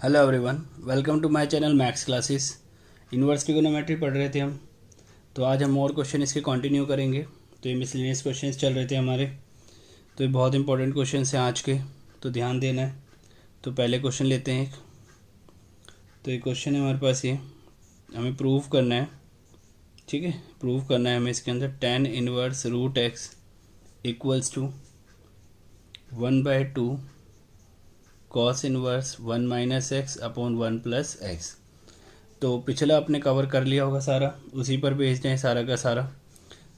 Hello everyone, welcome to my channel maths classes. Inverse trigonometry पढ़ रहे थे हम। तो आज हम और क्वेश्चन इसके कंटिन्यू करेंगे। तो ये मिसलेनियस क्वेश्चंस चल रहे थे हमारे। तो ये बहुत इंपॉर्टेंट क्वेश्चंस हैं आज के, तो ध्यान देना है। तो पहले क्वेश्चन लेते हैं एक। तो ये क्वेश्चन है हमारे पास, ये हमें प्रूव करना है। ठीक है, प्रूव करना है हमें इसके अंदर tan inverse root x equals to 1/2 cos inverse 1 minus x upon 1 plus x. तो पिछला आपने कवर कर लिया होगा सारा, उसी पर बेस्ड है सारा का सारा।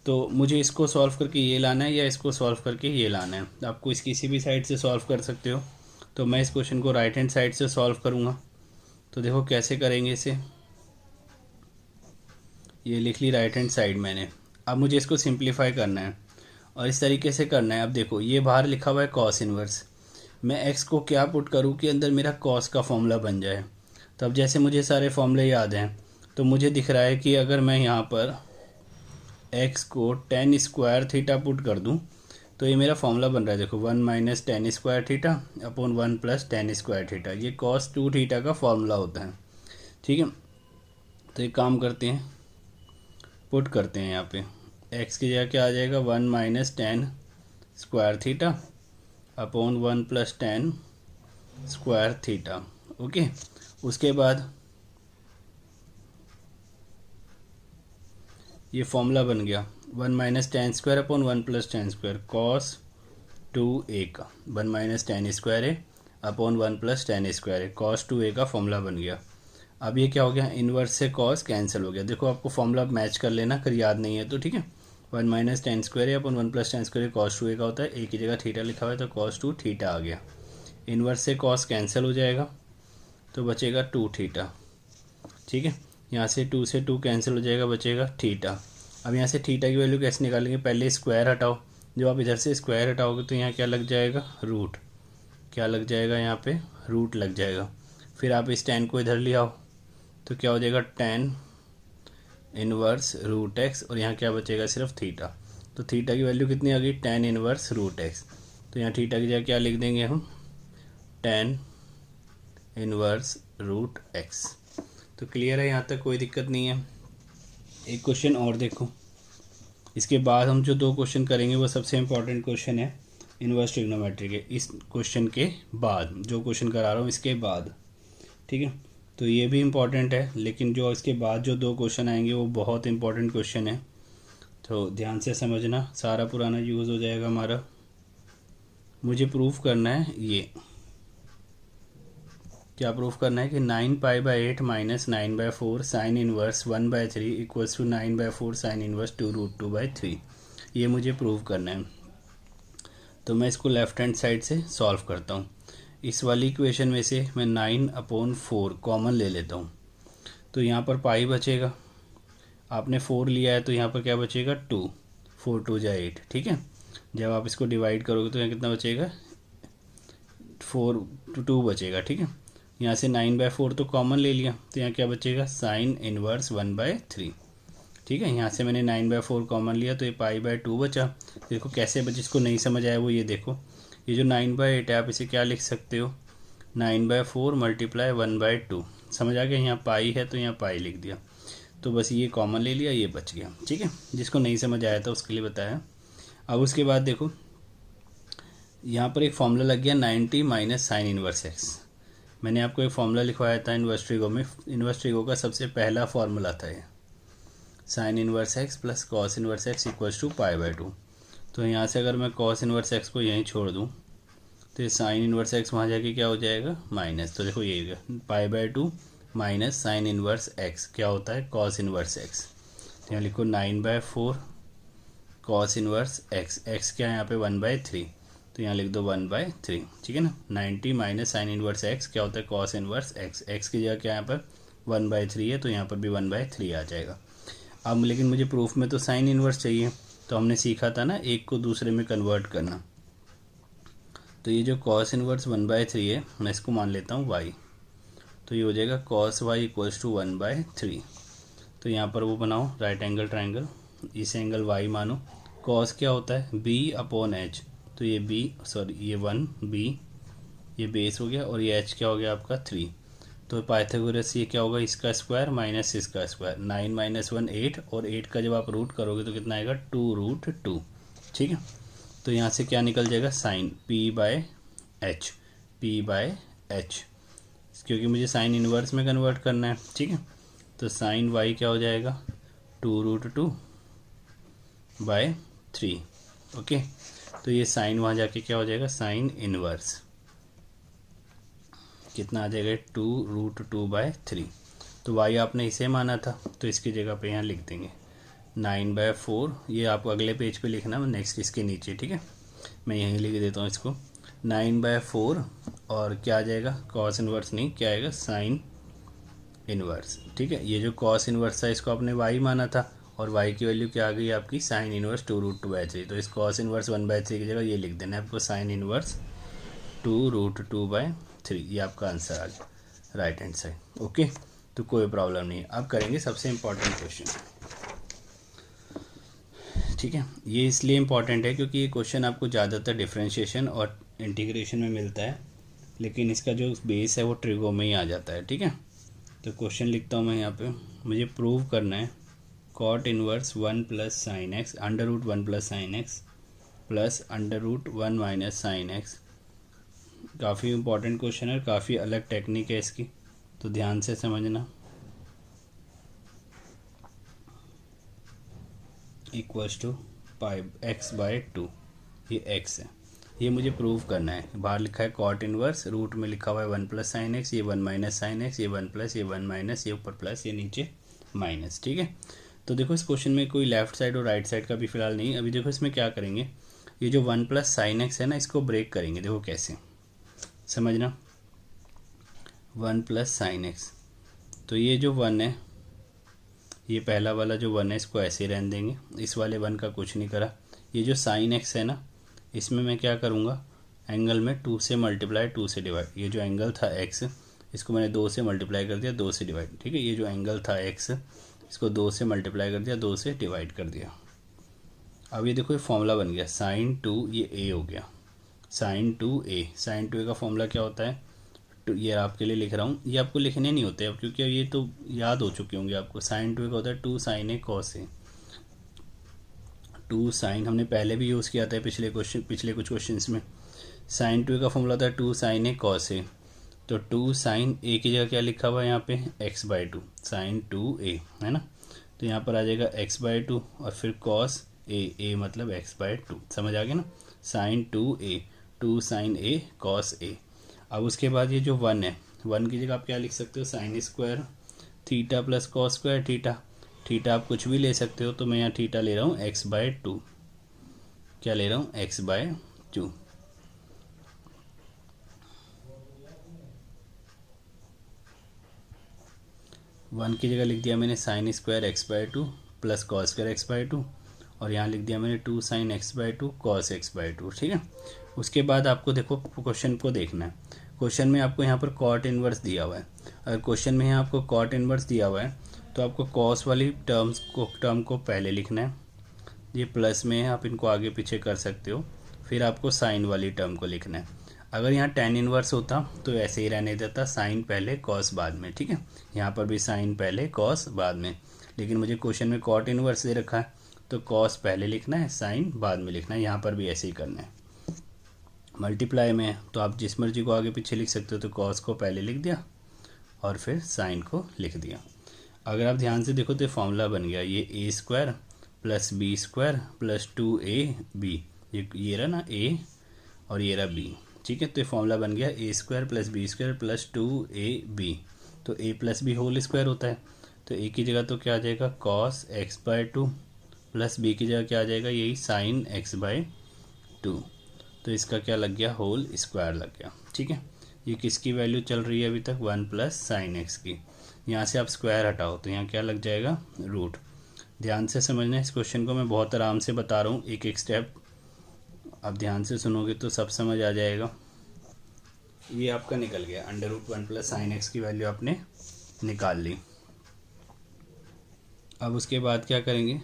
तो मुझे इसको सॉल्व करके ये लाना है या इसको सॉल्व करके ये लाना है। आपको इस किसी भी साइड से सॉल्व कर सकते हो। तो मैं इस क्वेश्चन को राइट हैंड साइड से सॉल्व करूँगा। तो देखो कैसे करेंगे इसे। ये लिख ली राइट हैंड साइड मैंने। अब मुझे इसको सिंप्लीफाई करना है और इस तरीके से करना है। अब देखो ये बाहर लिखा हुआ है कॉस इनवर्स। मैं एक्स को क्या पुट करूँ कि अंदर मेरा कॉस का फॉर्मूला बन जाए। तो अब जैसे मुझे सारे फॉर्मूले याद हैं, तो मुझे दिख रहा है कि अगर मैं यहाँ पर x को tan स्क्वायर थीटा पुट कर दूँ तो ये मेरा फॉर्मूला बन रहा है। देखो 1 minus tan square theta upon 1 plus tan square theta, ये cos 2 थीटा का फॉर्मूला होता है। ठीक है, तो एक काम करते हैं, पुट करते हैं यहाँ पे x की जगह क्या आ जाएगा 1 minus tan square theta upon 1 plus tan square theta. Okay, उसके बाद ये फॉर्मूला बन गया 1 minus tan square upon 1 plus tan square cos 2a का 1 माइनस tan स्क्वायर है अपॉन 1 प्लस tan स्क्वायर है, कॉस 2a का फॉर्मूला बन गया। अब ये क्या हो गया, इनवर्स से कॉस कैंसिल हो गया। देखो आपको फॉर्मूला मैच कर लेना, अगर याद नहीं है तो। ठीक है, 1 माइनस tan स्क्वायर है upon 1 plus tan square cos 2a का होता है। एक ही जगह थीटा लिखा हुआ है तो कॉस 2 थीटा आ गया। इनवर्स से कॉस कैंसिल हो जाएगा तो बचेगा 2 थीटा। ठीक है, यहाँ से 2 से 2 कैंसिल हो जाएगा, बचेगा थीटा। अब यहाँ से थीटा की वैल्यू कैसे निकालेंगे, पहले स्क्वायर हटाओ। जब आप इधर से स्क्वायर हटाओगे तो यहाँ क्या लग जाएगा, रूट। क्या लग जाएगा, यहाँ पे रूट लग जाएगा। फिर आप इस tan को इधर ले आओ तो क्या हो जाएगा tan इनवर्स रूट एक्स, और यहाँ क्या बचेगा, सिर्फ थीटा। तो थीटा की वैल्यू कितनी आ गई, tan इनवर्स रूट एक्स। तो यहाँ थीटा की जगह क्या लिख देंगे हम, tan इनवर्स रूट एक्स। तो क्लियर है, यहाँ तक कोई दिक्कत नहीं है। एक क्वेश्चन और देखो, इसके बाद हम जो दो क्वेश्चन करेंगे वो सबसे इम्पोर्टेंट क्वेश्चन है इनवर्स ट्रिग्नोमेट्री के। इस क्वेश्चन के बाद जो क्वेश्चन करा रहा हूँ इसके बाद, ठीक है। तो ये भी इम्पोर्टेंट है, लेकिन जो इसके बाद जो दो क्वेश्चन आएंगे वो बहुत इम्पोर्टेंट क्वेश्चन है। तो ध्यान से समझना, सारा पुराना यूज़ हो जाएगा हमारा। मुझे प्रूफ करना है ये, क्या प्रूफ करना है कि 9π/8 minus 9/4 sine inverse 1/3 equals to 9/4 sine inverse 2√2/3। ये मुझे प्रूव करना है। तो मैं इसको लेफ्ट हैंड साइड से सॉल्व करता हूँ। इस वाली इक्वेशन में से मैं 9/4 कॉमन ले लेता हूँ। तो यहाँ पर पाई बचेगा, आपने 4 लिया है तो यहाँ पर क्या बचेगा 2, 4 2 जा 8। ठीक है, जब आप इसको डिवाइड करोगे तो यहाँ कितना बचेगा, 4 2 बचेगा। ठीक है, यहाँ से 9/4 तो कॉमन ले लिया तो यहाँ क्या बचेगा, साइन इनवर्स 1/3। ठीक है, यहाँ से मैंने 9/4 कॉमन लिया तो ये π/2 बचा। देखो कैसे बचे, जिसको नहीं समझ आया वो ये देखो, ये जो 9/8 है आप इसे क्या लिख सकते हो, 9/4 मल्टीप्लाई 1/2। समझ आ गया, यहाँ पाई है तो यहाँ पाई लिख दिया। तो बस ये कॉमन ले लिया, ये बच गया। ठीक है, जिसको नहीं समझ आया था उसके लिए बताया। अब उसके बाद देखो यहाँ पर एक फॉर्मूला लग गया 90 माइनस साइन इनवर्स एक्स। मैंने आपको एक फॉर्मूला लिखवाया था इनवर्स ट्रिगो में। इनवर्स ट्रिगो का सबसे पहला फॉर्मूला था ये, sine inverse x plus cos inverse x equals to π/2। तो यहाँ से अगर मैं कॉस इनवर्स एक्स को यहीं छोड़ दूँ तो ये साइन इनवर्स एक्स वहाँ जाके क्या हो जाएगा, माइनस। तो देखो ये π/2 माइनस साइन इनवर्स एक्स क्या होता है, कॉस इनवर्स एक्स। तो यहाँ लिखो 9/4 कॉस इनवर्स एक्स, एक्स क्या है यहाँ पे 1/3, तो यहाँ लिख दो 1/3। ठीक है ना, 90 माइनस साइन इनवर्स एक्स क्या होता है, कॉस इनवर्स एक्स। एक्स की जगह क्या यहाँ पर 1/3 है तो यहाँ पर भी 1/3 आ जाएगा। अब लेकिन मुझे प्रूफ में तो साइन इनवर्स चाहिए, तो हमने सीखा था ना एक को दूसरे में कन्वर्ट करना। तो ये जो कॉस इनवर्स 1/3 है मैं इसको मान लेता हूँ y। तो ये हो जाएगा कॉस y इक्वल्स टू 1/3। तो यहाँ पर वो बनाओ राइट एंगल ट्राइंगल, इस एंगल y मानो। कॉस क्या होता है, b/h। तो ये ये 1 b, ये बेस हो गया, और ये h क्या हो गया आपका 3। तो पाइथागोरस ये क्या होगा, इसका स्क्वायर माइनस इसका स्क्वायर, 9 - 1 8, और 8 का जब आप रूट करोगे तो कितना आएगा 2√2। ठीक है, तो यहाँ से क्या निकल जाएगा, साइन p/h, p/h, क्योंकि मुझे साइन इनवर्स में कन्वर्ट करना है। ठीक है, तो साइन y क्या हो जाएगा 2√2/3। ओके, तो ये साइन वहाँ जाके क्या हो जाएगा, साइन इनवर्स कितना आ जाएगा 2√2/3। तो y आपने इसे माना था, तो इसकी जगह पे यहाँ लिख देंगे 9/4। ये आपको अगले पेज पे लिखना है, नेक्स्ट इसके नीचे। ठीक है, मैं यहीं लिख देता हूँ इसको 9/4, और क्या आ जाएगा, कॉस इनवर्स नहीं, क्या आएगा, साइन इनवर्स। ठीक है, ये जो कॉस इनवर्स था इसको आपने y माना था, और y की वैल्यू क्या आ गई आपकी, साइन इनवर्स 2√2/3। तो इस कॉस इनवर्स 1/3 की जगह ये लिख देना है आपको, साइन इनवर्स 2√2/3। ये आपका आंसर आ गया राइट हैंड साइड। ओके, तो कोई प्रॉब्लम नहीं है। अब करेंगे सबसे इम्पॉर्टेंट क्वेश्चन। ठीक है, ये इसलिए इम्पॉर्टेंट है क्योंकि ये क्वेश्चन आपको ज़्यादातर डिफरेंशिएशन और इंटीग्रेशन में मिलता है, लेकिन इसका जो बेस है वो ट्रिगो में ही आ जाता है। ठीक है, तो क्वेश्चन लिखता हूँ मैं यहाँ पे, मुझे प्रूव करना है cot inverse 1 + sin x √1 + sin x plus √1 - sin x। काफ़ी इम्पोर्टेंट क्वेश्चन है, काफ़ी अलग टेक्निक है इसकी, तो ध्यान से समझना। इक्वल्स टू x/2, ये x है, ये मुझे प्रूव करना है। बाहर लिखा है कॉट इनवर्स, रूट में लिखा हुआ है 1 + sin x, ये 1 - sin x, ये 1 +, ये 1 - ये ऊपर प्लस, ये नीचे माइनस। ठीक है, तो देखो इस क्वेश्चन में कोई लेफ्ट साइड और राइट साइड का भी फिलहाल नहीं। अभी देखो इसमें क्या करेंगे, ये जो 1 + sin x है ना, इसको ब्रेक करेंगे। देखो कैसे, समझना, 1 + sin x, तो ये जो 1 है, ये पहला वाला जो 1 है इसको ऐसे ही रहने देंगे, इस वाले 1 का कुछ नहीं करा। ये जो sin x है ना, इसमें मैं क्या करूँगा, एंगल में 2 से मल्टीप्लाई 2 से डिवाइड। ये जो एंगल था x, इसको मैंने 2 से मल्टीप्लाई कर दिया, 2 से डिवाइड। ठीक है, ये जो एंगल था x, इसको 2 से मल्टीप्लाई कर दिया, 2 से डिवाइड कर दिया। अब ये देखो ये फॉर्मूला बन गया sin 2, ये a हो गया sin 2a। sin 2a का फॉर्मूला क्या होता है, तो ये आपके लिए लिख रहा हूँ, ये आपको लिखने नहीं होते अब क्योंकि ये तो याद हो चुके होंगे आपको। sin 2a का होता है 2 sin a cos a। 2 sin हमने पहले भी यूज़ किया था पिछले कुछ क्वेश्चंस में। sin 2a का फॉर्मूला था 2 sin a cos a, तो 2 sin a की जगह क्या लिखा हुआ है यहाँ पे, x/2 sin 2a है ना, तो यहाँ पर आ जाएगा x/2 और फिर cos a मतलब x/2। समझ आ गया ना, sin 2a, 2 sin a cos a। अब उसके बाद ये जो 1 है, 1 की जगह आप क्या लिख सकते हो, sin square theta plus cos square theta. Theta आप कुछ भी ले सकते हो, तो मैं यहाँ थीटा ले रहा हूँ x/2। क्या ले रहा हूँ, x/2। 1 की जगह लिख दिया मैंने sin square x/2 plus cos square x/2, और यहाँ लिख दिया मैंने 2 sin x/2 cos x/2। ठीक है, उसके बाद आपको देखो क्वेश्चन को देखना है। क्वेश्चन में आपको यहाँ पर कॉट इनवर्स दिया हुआ है। अगर क्वेश्चन में यहाँ आपको कॉट इनवर्स दिया हुआ है तो आपको कॉस वाली टर्म को पहले लिखना है, ये प्लस में है, आप इनको आगे पीछे कर सकते हो। फिर आपको साइन वाली टर्म को लिखना है। अगर यहाँ tan इनवर्स होता तो ऐसे ही रहने देता, साइन पहले कॉस बाद में। ठीक है, यहाँ पर भी साइन पहले कॉस बाद में, लेकिन मुझे क्वेश्चन में कॉट इनवर्स दे रखा है तो कॉस पहले लिखना है, साइन बाद में लिखना है। यहाँ पर भी ऐसे ही करना है। मल्टीप्लाई में है तो आप जिस मर्जी को आगे पीछे लिख सकते हो, तो कॉस को पहले लिख दिया और फिर साइन को लिख दिया। अगर आप ध्यान से देखो तो फॉर्मूला बन गया, ये a² + b² + 2ab, ये रहा ना a और ये रहा b। ठीक है, तो ये फॉर्मूला बन गया a² + b² + 2ab। तो a + b होल स्क्वायर होता है, तो a की जगह तो क्या आ जाएगा cos x/2 प्लस b की जगह क्या आ जाएगा, यही sin x/2। तो इसका क्या लग गया, होल स्क्वायर लग गया। ठीक है, ये किसकी वैल्यू चल रही है अभी तक, 1 + sin x की। यहाँ से आप स्क्वायर हटाओ तो यहाँ क्या लग जाएगा, रूट। ध्यान से समझना इस क्वेश्चन को, मैं बहुत आराम से बता रहा हूँ, एक एक स्टेप आप ध्यान से सुनोगे तो सब समझ आ जाएगा। ये आपका निकल गया, √1 + sin x की वैल्यू आपने निकाल ली। अब उसके बाद क्या करेंगे,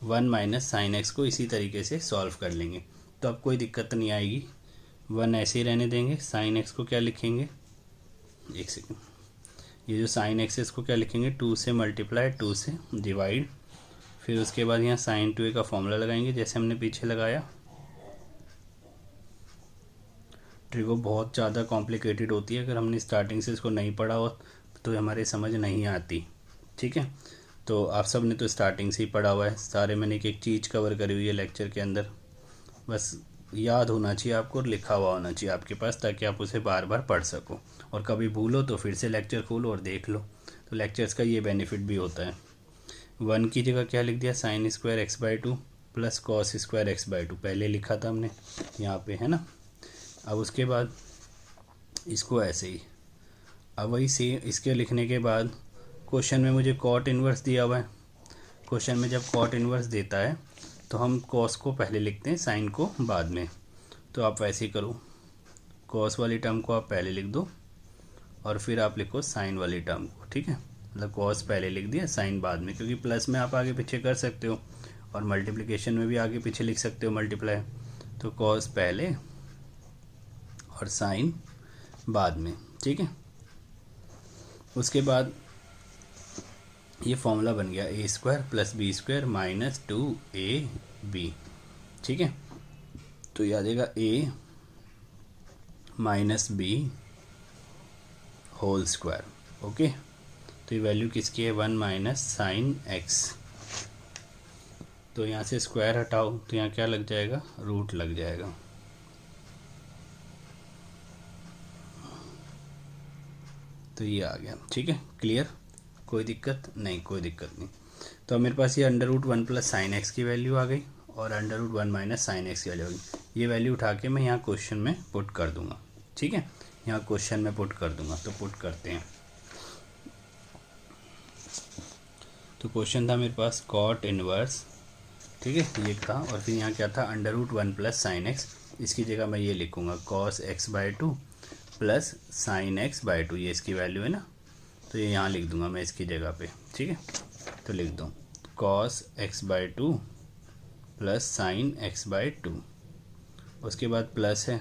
1 - sin x को इसी तरीके से सॉल्व कर लेंगे, तो अब कोई दिक्कत नहीं आएगी। 1 ऐसे ही रहने देंगे, sin x को क्या लिखेंगे, एक सेकेंड, ये जो साइन एक्स है इसको क्या लिखेंगे, 2 से मल्टीप्लाई, 2 से डिवाइड, फिर उसके बाद यहाँ साइन 2a का फॉर्मूला लगाएंगे जैसे हमने पीछे लगाया। ट्रिगो बहुत ज़्यादा कॉम्प्लिकेटेड होती है, अगर हमने स्टार्टिंग से इसको नहीं पढ़ा हो तो हमारे समझ नहीं आती। ठीक है, तो आप सब ने तो स्टार्टिंग से ही पढ़ा हुआ है, सारे मैंने एक एक चीज़ कवर करी हुई है लेक्चर के अंदर, बस याद होना चाहिए आपको और लिखा हुआ होना चाहिए आपके पास, ताकि आप उसे बार बार पढ़ सको, और कभी भूलो तो फिर से लेक्चर खोलो और देख लो। तो लेक्चर्स का ये बेनिफिट भी होता है। 1 की जगह क्या लिख दिया, sine square x by 2 plus cos square x by 2, पहले लिखा था हमने यहाँ पे, है ना। अब उसके बाद इसको ऐसे ही, अब वही से इसके लिखने के बाद क्वेश्चन में मुझे कॉट इन्वर्स दिया हुआ है। क्वेश्चन में जब कॉट इन्वर्स देता है तो हम कॉस को पहले लिखते हैं, साइन को बाद में। तो आप वैसे ही करो, कॉस वाली टर्म को आप पहले लिख दो और फिर आप लिखो साइन वाली टर्म को। ठीक है, मतलब कॉस पहले लिख दिया, साइन बाद में, क्योंकि प्लस में आप आगे पीछे कर सकते हो और मल्टीप्लिकेशन में भी आगे पीछे लिख सकते हो मल्टीप्लाई। तो कॉस पहले और साइन बाद में। ठीक है, उसके बाद ये फॉर्मूला बन गया a square plus b square minus 2ab। ठीक है, तो ये आ जाएगा a minus b whole square. Okay, तो ये वैल्यू किसकी है, 1 माइनस साइन एक्स। तो यहाँ से स्क्वायर हटाओ तो यहाँ क्या लग जाएगा, रूट लग जाएगा। तो ये आ गया। ठीक है, क्लियर, कोई दिक्कत नहीं, कोई दिक्कत नहीं। तो अब मेरे पास ये under root 1 plus sine x की वैल्यू आ गई और under root 1 minus sine x की वैल्यू आ गई। ये वैल्यू उठा के मैं यहाँ क्वेश्चन में पुट कर दूंगा। ठीक है, यहाँ क्वेश्चन में पुट कर दूंगा, तो पुट करते हैं। तो क्वेश्चन था मेरे पास कॉट इनवर्स, ठीक है, ये था, और फिर यहाँ क्या था, under root 1 plus sine x. इसकी जगह मैं ये लिखूँगा cos x by 2 plus sine x by 2, ये इसकी वैल्यू है ना, तो ये यहाँ लिख दूंगा मैं इसकी जगह पे। ठीक है, तो लिख दो cos x by 2 plus sine x by 2, उसके बाद प्लस है,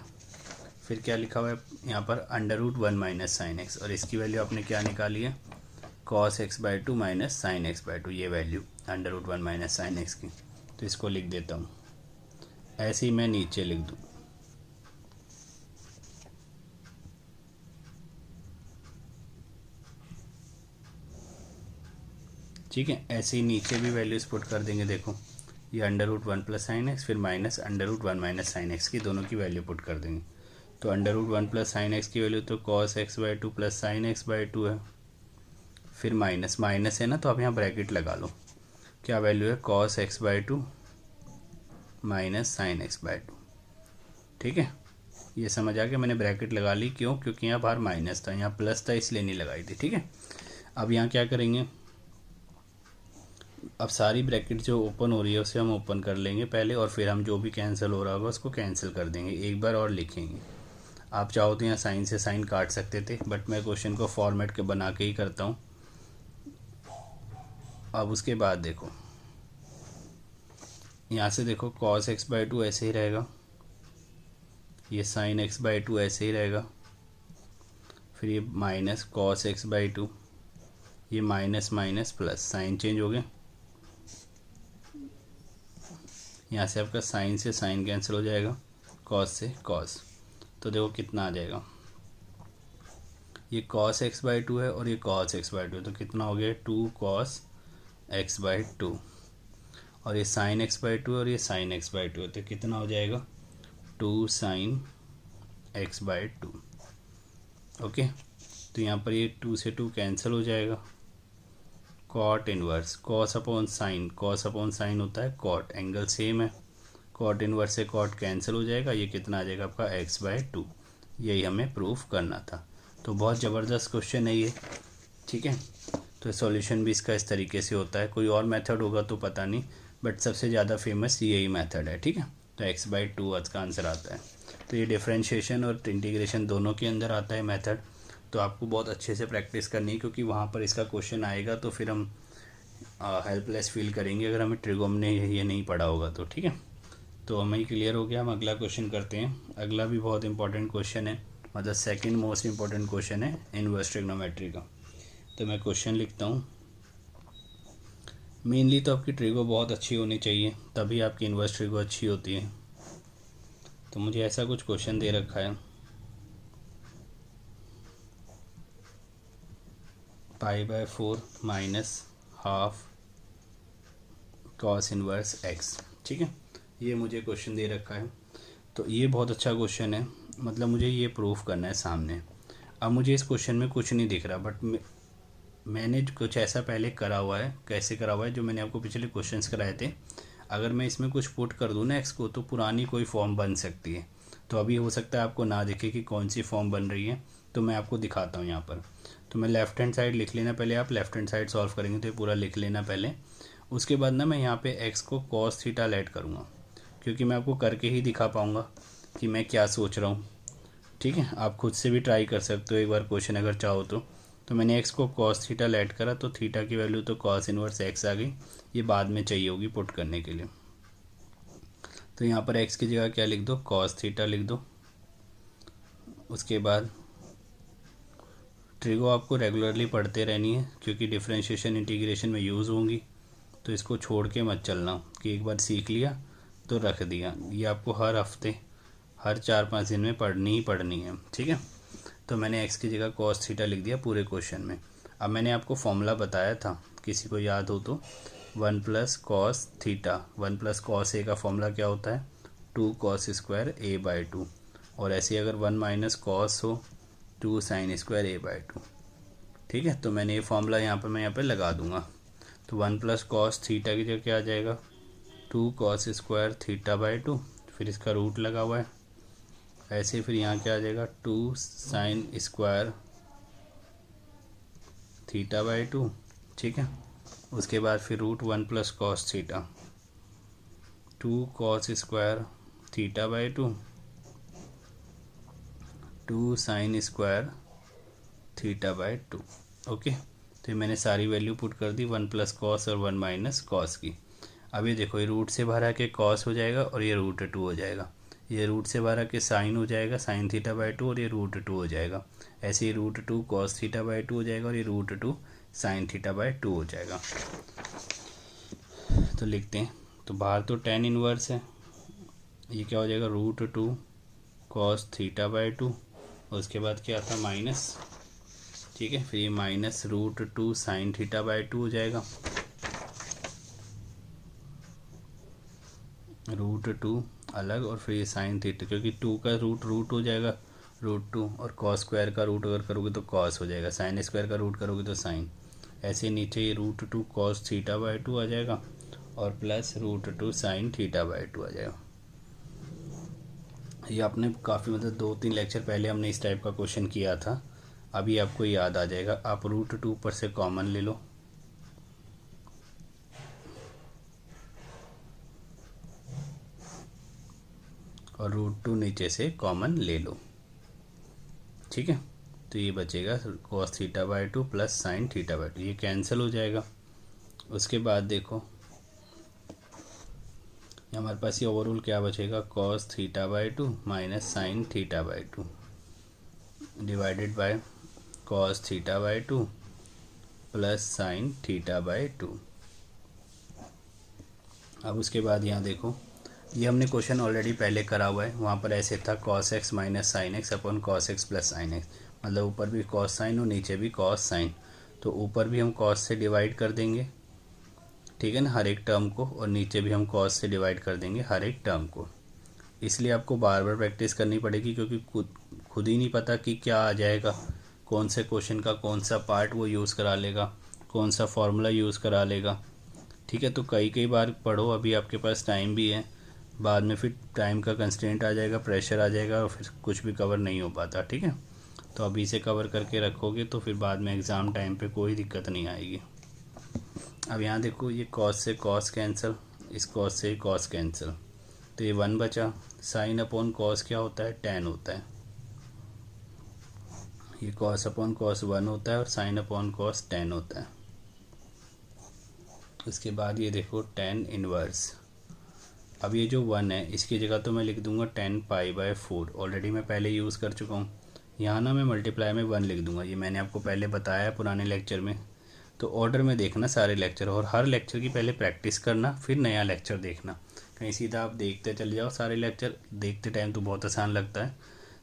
फिर क्या लिखा हुआ है यहाँ पर, under root 1 minus sine x, और इसकी वैल्यू आपने क्या निकाली है, cos x by 2 minus sine x by 2, ये value under root 1 minus sine x की। तो इसको लिख देता हूँ, ऐसे ही मैं नीचे लिख दूँ। ठीक है, ऐसे ही नीचे भी वैल्यूज पुट कर देंगे। देखो, ये under root 1 plus sine x, फिर minus under root 1 minus sine x की, दोनों की वैल्यू पुट कर देंगे। तो under root 1 plus sine x की वैल्यू तो cos x by 2 plus sine x by 2 है, फिर माइनस माइनस है ना, तो आप यहाँ ब्रैकेट लगा लो, क्या वैल्यू है, cos x by 2 minus sine x by 2। ठीक है, ये समझ आ गया, मैंने ब्रैकेट लगा ली, क्यों, क्योंकि यहाँ बाहर माइनस था, यहाँ प्लस था इसलिए नहीं लगाई थी। ठीक है, अब यहाँ क्या करेंगे, अब सारी ब्रैकेट जो ओपन हो रही है उसे हम ओपन कर लेंगे पहले, और फिर हम जो भी कैंसिल हो रहा होगा उसको कैंसिल कर देंगे। एक बार और लिखेंगे, आप चाहो तो यहाँ साइन से साइन काट सकते थे, बट मैं क्वेश्चन को फॉर्मेट के बना के ही करता हूँ। अब उसके बाद देखो, यहाँ से देखो कॉस एक्स बाई 2 ऐसे ही रहेगा, ये साइन एक्स बाई 2 ऐसे ही रहेगा, फिर ये माइनस कॉस एक्स बाई 2, ये minus minus plus, sine change हो गए, यहाँ से आपका साइन से साइन कैंसिल हो जाएगा, कॉस से कॉस, तो देखो कितना आ जाएगा, ये कॉस एक्स बाई 2 है और ये कॉस एक्स बाई 2 है, तो कितना हो गया, 2 कॉस एक्स बाई 2, और ये साइन एक्स बाई 2 और ये साइन एक्स बाई 2 है, तो कितना हो जाएगा, 2 साइन एक्स बाई 2। ओके, तो यहाँ पर ये 2 से 2 कैंसिल हो जाएगा, cot inverse, cos upon sine, cos upon sine होता है कॉट, एंगल सेम है, कॉट इनवर्स से कॉट कैंसिल हो जाएगा, ये कितना आ जाएगा आपका एक्स बाई 2, यही हमें प्रूफ करना था। तो बहुत ज़बरदस्त क्वेश्चन है ये। ठीक है, तो सॉल्यूशन भी इसका इस तरीके से होता है, कोई और मेथड होगा तो पता नहीं, बट सबसे ज़्यादा फेमस यही मेथड है। ठीक है, तो एक्स बाई 2 आज का आंसर आता है। तो ये डिफरेंशिएशन और इंटीग्रेशन दोनों के अंदर आता है मेथड, तो आपको बहुत अच्छे से प्रैक्टिस करनी है, क्योंकि वहाँ पर इसका क्वेश्चन आएगा तो फिर हम हेल्पलेस फील करेंगे अगर हमें ट्रिगोनोमेट्री ने ये नहीं पढ़ा होगा तो। ठीक है, तो हमें क्लियर हो गया, हम अगला क्वेश्चन करते हैं। अगला भी बहुत इंपॉर्टेंट क्वेश्चन है, मतलब सेकंड मोस्ट इम्पोर्टेंट क्वेश्चन है इनवर्स ट्रिग्नोमेट्री का। तो मैं क्वेश्चन लिखता हूँ। मेनली तो आपकी ट्रिगो बहुत अच्छी होनी चाहिए, तभी आपकी इनवर्स ट्रिगो अच्छी होती है। तो मुझे ऐसा कुछ क्वेश्चन दे रखा है, π/4 minus half cos inverse x. ठीक है, ये मुझे क्वेश्चन दे रखा है। तो ये बहुत अच्छा क्वेश्चन है, मतलब मुझे ये प्रूफ करना है सामने। अब मुझे इस क्वेश्चन में कुछ नहीं दिख रहा, बट मैंने कुछ ऐसा पहले करा हुआ है। कैसे करा हुआ है, जो मैंने आपको पिछले क्वेश्चंस कराए थे। अगर मैं इसमें कुछ पुट कर दूँ ना एक्स को, तो पुरानी कोई फॉर्म बन सकती है। तो अभी हो सकता है आपको ना दिखे कि कौन सी फॉर्म बन रही है, तो मैं आपको दिखाता हूँ यहाँ पर। तो मैं लेफ़्ट हैंड साइड लिख लेना पहले, आप लेफ़्ट हैंड साइड सॉल्व करेंगे तो ये पूरा लिख लेना पहले। उसके बाद ना मैं यहाँ पे एक्स को कॉस थीटा ऐड करूँगा, क्योंकि मैं आपको करके ही दिखा पाऊँगा कि मैं क्या सोच रहा हूँ। ठीक है, आप खुद से भी ट्राई कर सकते हो एक बार क्वेश्चन अगर चाहो तो मैंने एक्स को कॉस थीटा ऐड करा, तो थीटा की वैल्यू तो कॉस इनवर्स एक्स आ गई। ये बाद में चाहिए होगी पुट करने के लिए। तो यहाँ पर एक्स की जगह क्या लिख दो, कॉस थीटा लिख दो। उसके बाद ट्रिगो आपको रेगुलरली पढ़ते रहनी है, क्योंकि डिफरेंशिएशन इंटीग्रेशन में यूज़ होंगी। तो इसको छोड़ के मत चलना कि एक बार सीख लिया तो रख दिया। ये आपको हर हफ्ते, हर 4-5 दिन में पढ़नी ही पढ़नी है। ठीक है, तो मैंने एक्स की जगह कॉस थीटा लिख दिया पूरे क्वेश्चन में। अब मैंने आपको फॉर्मूला बताया था, किसी को याद हो तो, 1 + कॉस थीटा। 1 + कॉस ए का फॉर्मूला क्या होता है, 2 cos स्क्वायर a/2। और ऐसे अगर 1 - कॉस हो, 2 sin स्क्वायर a/2। ठीक है, तो मैंने ये फॉर्मूला मैं यहाँ पे लगा दूंगा। तो 1 + कॉस थीटा की जगह क्या आ जाएगा, 2 cos स्क्वायर थीटा/2। फिर इसका रूट लगा हुआ है, ऐसे फिर यहाँ क्या आ जाएगा, 2 sin स्क्वायर थीटा/2। ठीक है, उसके बाद फिर root 1 + cos theta, 2 cos square थीटा/2, 2 sin स्क्वायर थीटा/2। ओके, तो ये मैंने सारी वैल्यू पुट कर दी, 1 + कॉस और 1 - कॉस की। अब ये देखो, ये रूट से बाहर आके कॉस हो जाएगा और ये √2 हो जाएगा। ये रूट से बाहर आके साइन हो जाएगा, साइन थीटा/2, और ये √2 हो जाएगा। ऐसे ही √2 कॉस थीटा/2 हो जाएगा, और ये √2 साइन थीटा/2 हो जाएगा। तो लिखते हैं, तो बाहर तो tan इनवर्स है, ये क्या हो जाएगा, √2 कॉस थीटा/2। उसके बाद क्या था, माइनस। ठीक है, फिर ये माइनस √2 साइन थीटा/2 हो जाएगा, √2 अलग, और फिर ये साइन थीटा, क्योंकि 2 का रूट हो जाएगा √2, और कॉस स्क्वायर का रूट अगर करोगे तो कॉस हो जाएगा, साइन स्क्वायर का रूट करोगे तो साइन। ऐसे नीचे ये √2 कॉस थीटा/2 आ जाएगा, और प्लस √2 साइन थीटा/2 आ जाएगा। ये आपने काफ़ी, मतलब 2-3 लेक्चर पहले हमने इस टाइप का क्वेश्चन किया था, अभी आपको याद आ जाएगा। आप √2 ऊपर से कॉमन ले लो, और √2 नीचे से कॉमन ले लो। ठीक है, तो ये बचेगा कॉस थीटा/2 प्लस साइन थीटा/2, ये कैंसिल हो जाएगा। उसके बाद देखो हमारे पास ये ओवरऑल क्या बचेगा, कॉस थीटा/2 माइनस साइन थीटा/2 डिवाइडेड बाय कॉस थीटा/2 प्लस साइन थीटा/2। अब उसके बाद यहाँ देखो, ये हमने क्वेश्चन ऑलरेडी पहले करा हुआ है। वहाँ पर ऐसे था cos x minus sine x upon cos x plus sine x, मतलब ऊपर भी cos साइन और नीचे भी cos साइन। तो ऊपर भी हम cos से डिवाइड कर देंगे, ठीक है ना, हर एक टर्म को, और नीचे भी हम cos से डिवाइड कर देंगे हर एक टर्म को। इसलिए आपको बार बार प्रैक्टिस करनी पड़ेगी, क्योंकि खुद ही नहीं पता कि क्या आ जाएगा, कौन से क्वेश्चन का कौन सा पार्ट वो यूज़ करा लेगा, कौन सा फॉर्मूला यूज़ करा लेगा। ठीक है, तो कई बार पढ़ो, अभी आपके पास टाइम भी है, बाद में फिर टाइम का कंस्ट्रेंट आ जाएगा, प्रेशर आ जाएगा, और फिर कुछ भी कवर नहीं हो पाता। ठीक है, तो अभी से कवर करके रखोगे तो फिर बाद में एग्ज़ाम टाइम पे कोई दिक्कत नहीं आएगी। अब यहाँ देखो, ये कॉस से कॉस कैंसिल, इस कॉस से कॉस कैंसिल, तो ये 1 बचा। साइन अपॉन कॉस क्या होता है, tan होता है। ये कॉस अपॉन कॉस 1 होता है, और साइन अपॉन कॉस tan होता है। उसके बाद ये देखो tan इनवर्स। अब ये जो 1 है, इसकी जगह तो मैं लिख दूंगा tan π/4, ऑलरेडी मैं पहले यूज़ कर चुका हूँ। यहाँ ना मैं मल्टीप्लाई में 1 लिख दूंगा, ये मैंने आपको पहले बताया है पुराने लेक्चर में। तो ऑर्डर में देखना सारे लेक्चर, और हर लेक्चर की पहले प्रैक्टिस करना, फिर नया लेक्चर देखना। कहीं सीधा आप देखते चले जाओ, सारे लेक्चर देखते टाइम तो बहुत आसान लगता है,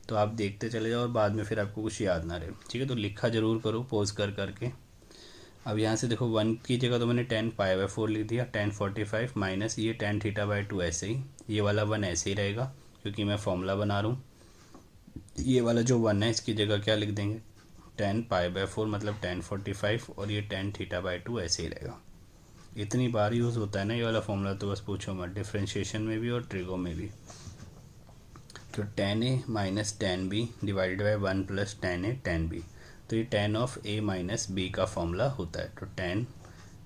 तो आप देखते चले जाओ और बाद में फिर आपको कुछ याद ना रहे, ठीक है। तो लिखा ज़रूर करो पॉज कर करके। अब यहाँ से देखो 1 की जगह तो मैंने tan π/4 लिख दिया, tan 45 माइनस ये tan θ/2 ऐसे ही, ये वाला 1 ऐसे ही रहेगा क्योंकि मैं फॉर्मूला बना रहा हूँ। ये वाला जो 1 है इसकी जगह क्या लिख देंगे, tan π/4 मतलब tan 45, और ये tan θ/2 ऐसे ही रहेगा। इतनी बार यूज़ होता है ना ये वाला फॉर्मूला, तो बस पूछो मत, डिफ्रेंशिएशन में भी और ट्रिगो में भी। तो tan a minus tan b divided by 1 plus tan a tan b, तो ये tan of a minus b का फॉर्मूला होता है। तो tan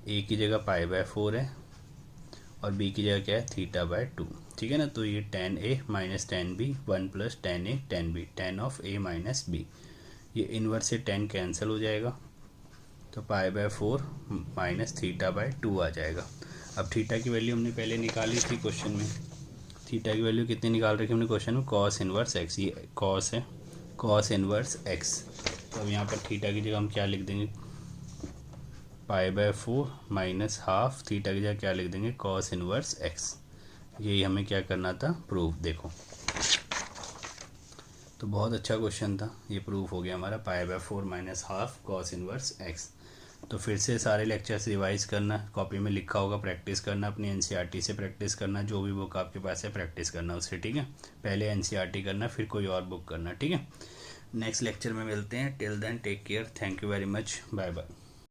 a की जगह π/4 है और b की जगह क्या है θ/2, ठीक है ना। तो ये tan a minus tan b 1 plus tan a tan b, tan of a minus b, ये इन्वर्स से tan कैंसिल हो जाएगा, तो π/4 माइनस θ/2 आ जाएगा। अब थीटा की वैल्यू हमने पहले निकाली थी क्वेश्चन में, थीटा की वैल्यू कितनी निकाल रखी हमने क्वेश्चन में, cos इनवर्स x, ये cos है, cos इनवर्स x। तो अब यहाँ पर थीटा की जगह हम क्या लिख देंगे, π/4 माइनस हाफ, थीटा की जगह क्या लिख देंगे, cos इनवर्स x। यही हमें क्या करना था, प्रूफ। देखो तो बहुत अच्छा क्वेश्चन था, ये प्रूफ हो गया हमारा, π/4 minus half cos inverse x। तो फिर से सारे लेक्चर्स रिवाइज करना, कॉपी में लिखा होगा प्रैक्टिस करना, अपनी एनसीईआरटी से प्रैक्टिस करना, जो भी बुक आपके पास है प्रैक्टिस करना उससे, ठीक है। पहले एनसीईआरटी करना फिर कोई और बुक करना, ठीक है। नेक्स्ट लेक्चर में मिलते हैं, till then take care, thank you very much, bye bye.